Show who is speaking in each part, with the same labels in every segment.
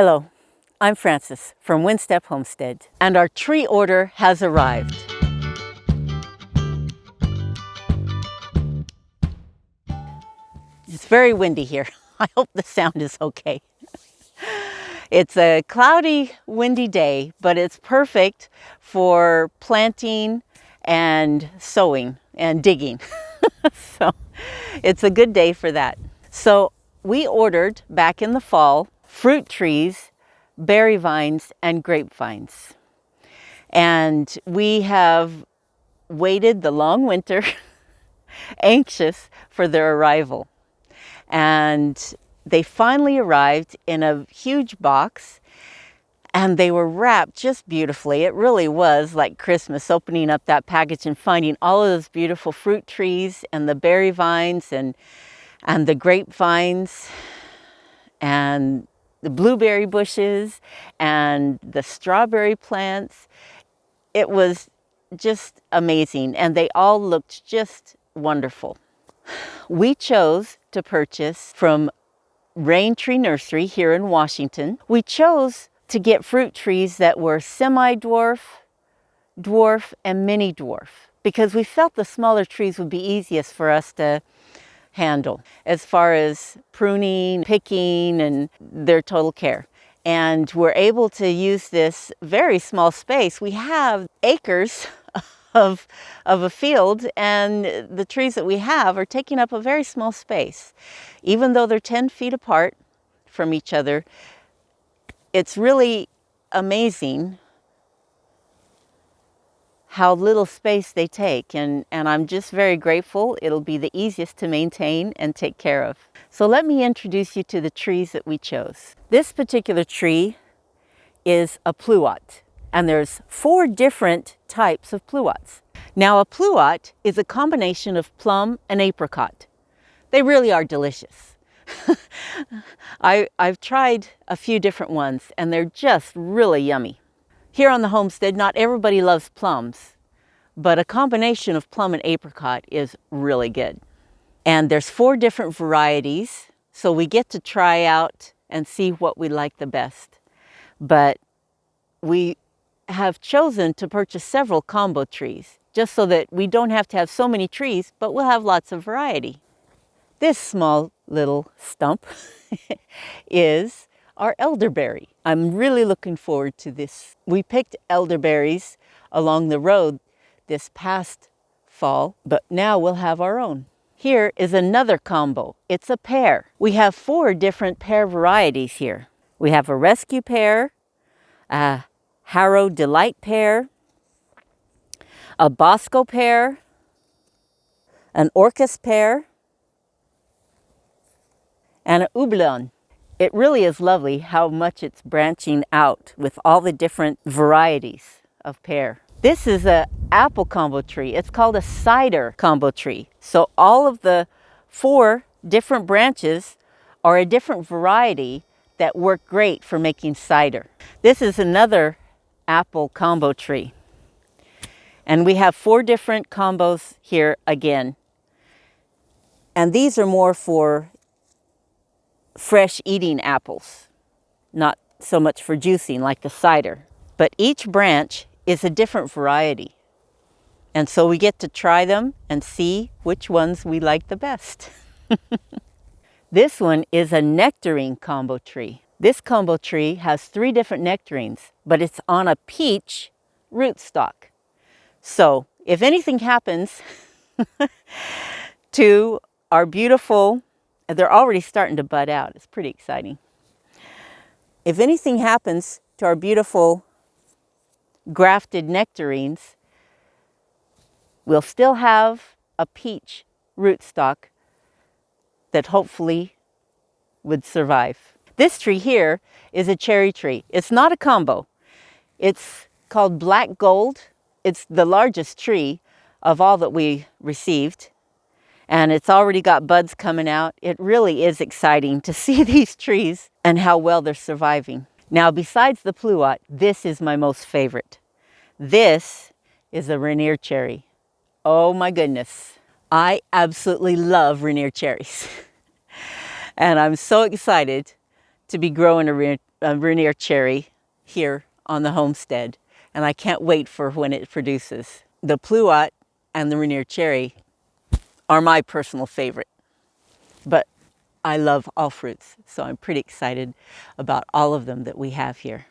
Speaker 1: Hello, I'm Frances from Homestead, and our tree order has arrived. It's very windy here. I hope the sound is okay. It's a cloudy, windy day, but it's perfect for planting and sowing and digging. So it's a good day for that. So we ordered back in the fall fruit trees, berry vines, and grapevines. And we have waited the long winter, anxious for their arrival. And they finally arrived in a huge box, and they were wrapped just beautifully. It really was like Christmas, opening up that package and finding all of those beautiful fruit trees and the berry vines and the grapevines and the blueberry bushes and the strawberry plants. It was just amazing, and they all looked just wonderful. We chose to purchase from Raintree Nursery here in Washington. We chose to get fruit trees that were semi-dwarf, dwarf, and mini dwarf because we felt the smaller trees would be easiest for us to handle as far as pruning, picking, and their total care. And we're able to use this very small space. We have acres of a field, and the trees that we have are taking up a very small space. Even though they're 10 feet apart from each other, it's really amazing how little space they take, and I'm just very grateful. It'll be the easiest to maintain and take care of. So let me introduce you to the trees that we chose. This particular tree is a pluot, and there's 4 different types of pluots. Now, a pluot is a combination of plum and apricot. They really are delicious. I've tried a few different ones, and they're just really yummy. Here on the homestead, not everybody loves plums, but a combination of plum and apricot is really good. And there's 4 different varieties, so we get to try out and see what we like the best. But we have chosen to purchase several combo trees, just so that we don't have to have so many trees, but we'll have lots of variety. This small little stump is our elderberry. I'm really looking forward to this. We picked elderberries along the road this past fall, but now we'll have our own. Here is another combo. It's a pear. We have 4 different pear varieties here. We have a rescue pear, a Harrow Delight pear, a Bosco pear, an Orchis pear, and a Houblon. It really is lovely how much it's branching out with all the different varieties of pear. This is an apple combo tree. It's called a cider combo tree. So all of the 4 different branches are a different variety that work great for making cider. This is another apple combo tree. And we have 4 different combos here again. And these are more for fresh eating apples, not so much for juicing like the cider. But each branch is a different variety. And so we get to try them and see which ones we like the best. This one is a nectarine combo tree. This combo tree has 3 different nectarines, but it's on a peach rootstock. So if anything happens to our beautiful, they're already starting to bud out. It's pretty exciting. If anything happens to our beautiful grafted nectarines, we'll still have a peach rootstock that hopefully would survive. This tree here is a cherry tree. It's not a combo. It's called Black Gold. It's the largest tree of all that we received. And it's already got buds coming out. It really is exciting to see these trees and how well they're surviving. Now, besides the pluot, this is my most favorite. This is a Rainier cherry. Oh my goodness. I absolutely love Rainier cherries. And I'm so excited to be growing a Rainier cherry here on the homestead, and I can't wait for when it produces. The Pluot and the Rainier cherry are my personal favorite, but I love all fruits, so I'm pretty excited about all of them that we have here.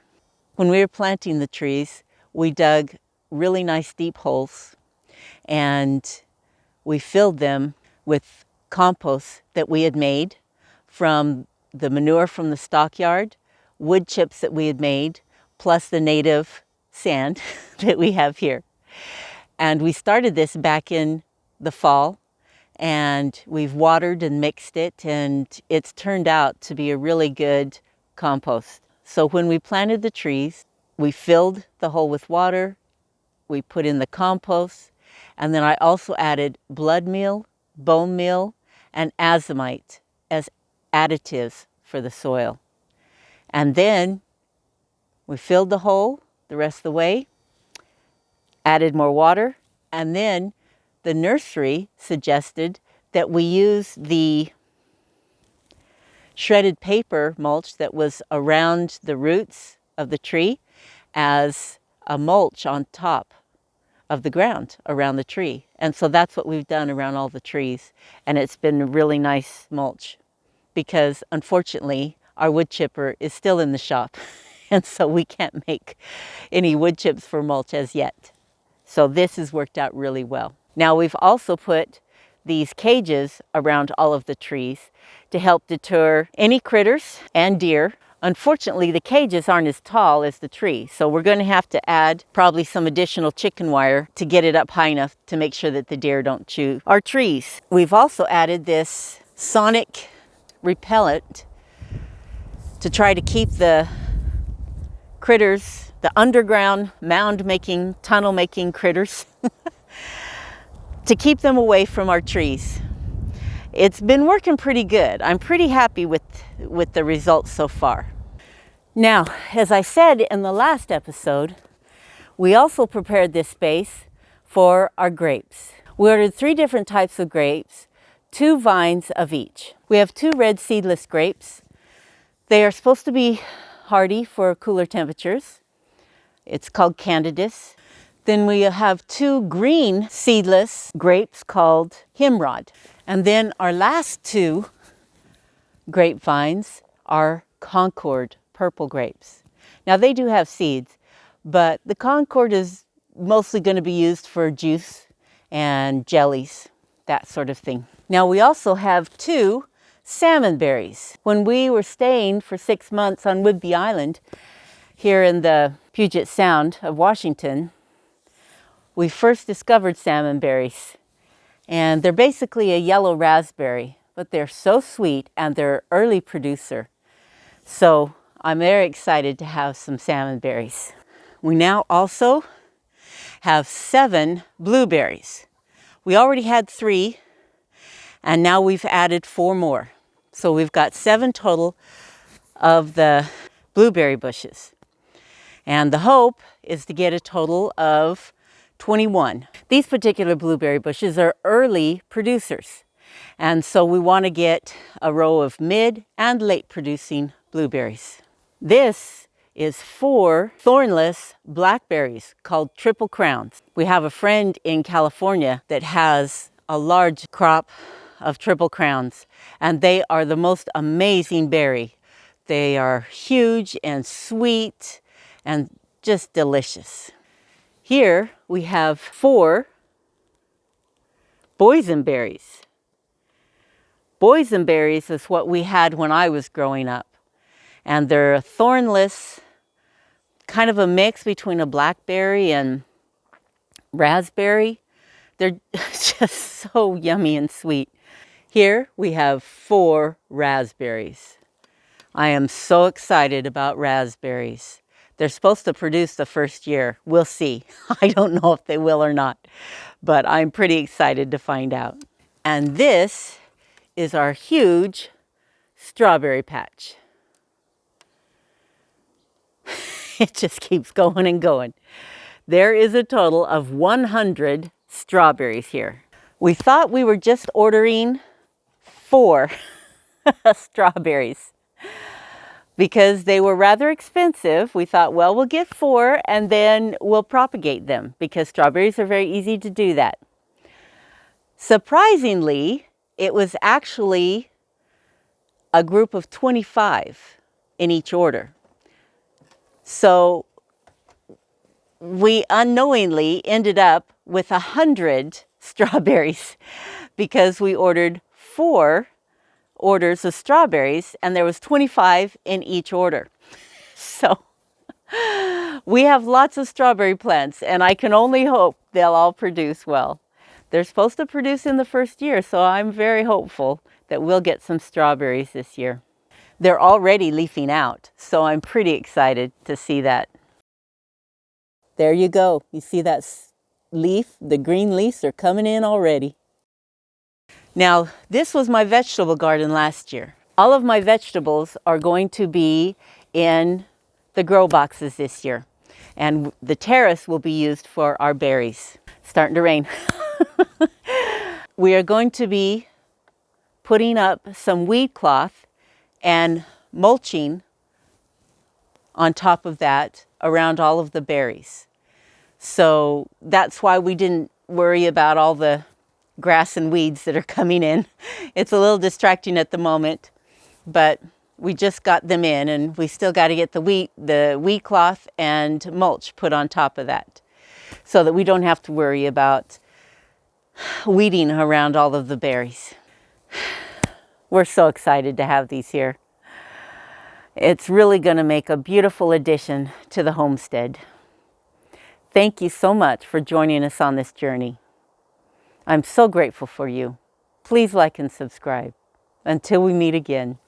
Speaker 1: When we were planting the trees, we dug really nice deep holes and we filled them with compost that we had made from the manure from the stockyard, wood chips that we had made, plus the native sand that we have here. And we started this back in the fall, and we've watered and mixed it, and it's turned out to be a really good compost. So when we planted the trees, we filled the hole with water, we put in the compost, and then I also added blood meal, bone meal, and azomite as additives for the soil. And then we filled the hole the rest of the way, added more water, and then the nursery suggested that we use the shredded paper mulch that was around the roots of the tree as a mulch on top of the ground around the tree. And so that's what we've done around all the trees. And it's been a really nice mulch because unfortunately our wood chipper is still in the shop. And so we can't make any wood chips for mulch as yet. So this has worked out really well. Now we've also put these cages around all of the trees to help deter any critters and deer. Unfortunately, the cages aren't as tall as the tree, so we're going to have to add probably some additional chicken wire to get it up high enough to make sure that the deer don't chew our trees. We've also added this sonic repellent to try to keep the critters, the underground mound-making, tunnel-making critters, to keep them away from our trees. It's been working pretty good. I'm pretty happy with the results so far. Now, as I said in the last episode, we also prepared this space for our grapes. We ordered 3 different types of grapes, 2 vines of each. We have 2 red seedless grapes. They are supposed to be hardy for cooler temperatures. It's called Candidus. Then we have 2 green seedless grapes called Himrod. And then our last 2 grapevines are Concord purple grapes. Now they do have seeds, but the Concord is mostly going to be used for juice and jellies, that sort of thing. Now we also have 2 salmon berries. When we were staying for 6 months on Whidbey Island here in the Puget Sound of Washington, we first discovered salmon berries. And they're basically a yellow raspberry, but they're so sweet and they're an early producer. So I'm very excited to have some salmon berries. We now also have 7 blueberries. We already had 3, and now we've added 4 more. So we've got 7 total of the blueberry bushes. And the hope is to get a total of 21. These particular blueberry bushes are early producers. And so we want to get a row of mid and late producing blueberries. This is 4 thornless blackberries called Triple Crowns. We have a friend in California that has a large crop of Triple Crowns, and they are the most amazing berry. They are huge and sweet and just delicious. Here we have 4 boysenberries. Boysenberries is what we had when I was growing up. And they're a thornless, kind of a mix between a blackberry and raspberry. They're just so yummy and sweet. Here we have 4 raspberries. I am so excited about raspberries. They're supposed to produce the first year. We'll see. I don't know if they will or not, but I'm pretty excited to find out. And this is our huge strawberry patch. It just keeps going and going. There is a total of 100 strawberries here. We thought we were just ordering 4 strawberries, Because they were rather expensive, we thought, well, we'll get 4 and then we'll propagate them because strawberries are very easy to do that. Surprisingly, it was actually a group of 25 in each order. So we unknowingly ended up with 100 strawberries because we ordered 4 orders of strawberries and there was 25 in each order. So we have lots of strawberry plants and I can only hope they'll all produce well. They're supposed to produce in the first year, so I'm very hopeful that we'll get some strawberries this year. They're already leafing out, so I'm pretty excited to see that. There you go. You see that leaf? The green leaves are coming in already. Now, this was my vegetable garden last year. All of my vegetables are going to be in the grow boxes this year. And the terrace will be used for our berries. It's starting to rain. We are going to be putting up some weed cloth and mulching on top of that around all of the berries. So that's why we didn't worry about all the grass and weeds that are coming in. It's a little distracting at the moment, but we just got them in and we still got to get the weed cloth and mulch put on top of that so that we don't have to worry about weeding around all of the berries. We're so excited to have these here. It's really going to make a beautiful addition to the homestead. Thank you so much for joining us on this journey. I'm so grateful for you. Please like and subscribe. Until we meet again.